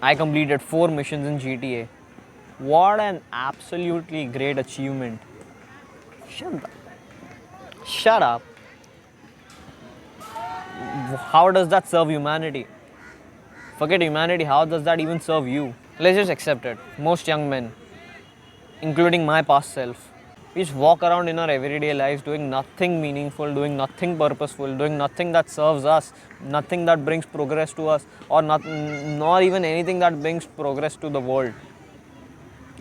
I completed 4 missions in GTA. What an absolutely great achievement. Shut up. Shut up. How does that serve humanity? Forget humanity, how does that even serve you? Let's just accept it. Most young men, including my past self, we just walk around in our everyday lives doing nothing meaningful, doing nothing purposeful, doing nothing that serves us, nothing that brings progress to us, or not even anything that brings progress to the world,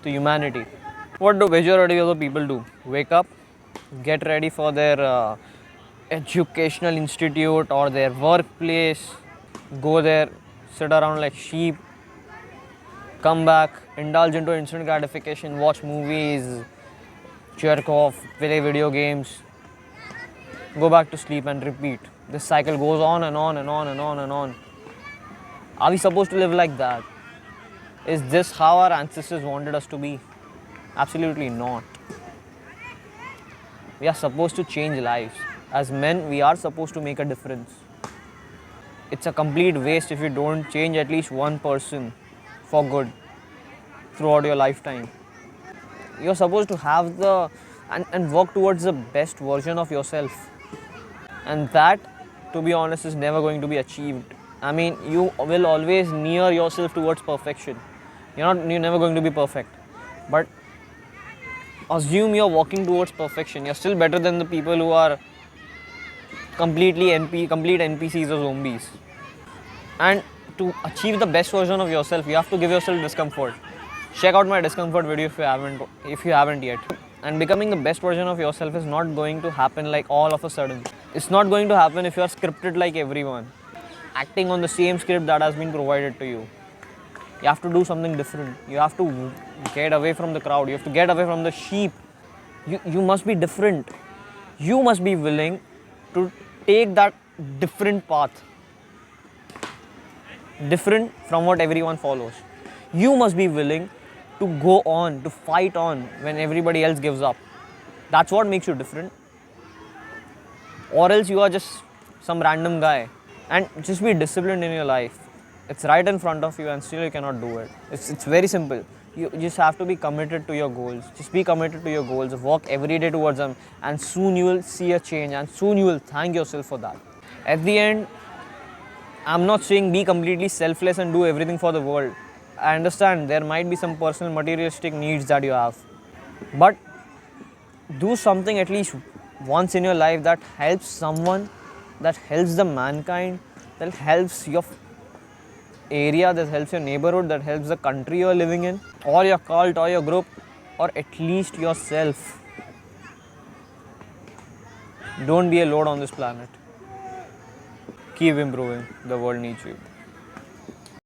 to humanity. What do majority of the people do? Wake up, get ready for their educational institute or their workplace, go there, sit around like sheep, come back, indulge into instant gratification, watch movies, jerk off, play video games, go back to sleep and repeat. This cycle goes on and on and on and on and on. Are we supposed to live like that? Is this how our ancestors wanted us to be? Absolutely not. We are supposed to change lives. As men, we are supposed to make a difference. It's a complete waste if you don't change at least one person for good throughout your lifetime. You're supposed to have and work towards the best version of yourself. And that, to be honest, is never going to be achieved. I mean, you will always near yourself towards perfection. You're never going to be perfect. But assume you're walking towards perfection. You're still better than the people who are complete NPCs or zombies. And to achieve the best version of yourself, you have to give yourself discomfort. Check out my discomfort video if you haven't yet. And becoming the best version of yourself is not going to happen like all of a sudden. It's not going to happen if you are scripted like everyone, acting on the same script that has been provided to you. You have to do something different. You have to get away from the crowd. You have to get away from the sheep. You must be different. You must be willing to take that different path, different from what everyone follows. You must be willing to go on, to fight on when everybody else gives up. That's what makes you different. Or else you are just some random guy. And just be disciplined in your life. It's right in front of you and still you cannot do it. It's very simple. You just have to be committed to your goals. Just be committed to your goals. Work every day towards them, and soon you will see a change, and soon you will thank yourself for that. At the end, I'm not saying be completely selfless and do everything for the world. I understand there might be some personal materialistic needs that you have. But do something at least once in your life that helps someone, that helps the mankind, that helps your area, that helps your neighborhood, that helps the country you're living in, or your cult, or your group, or at least yourself. Don't be a load on this planet. Keep improving. The world needs you.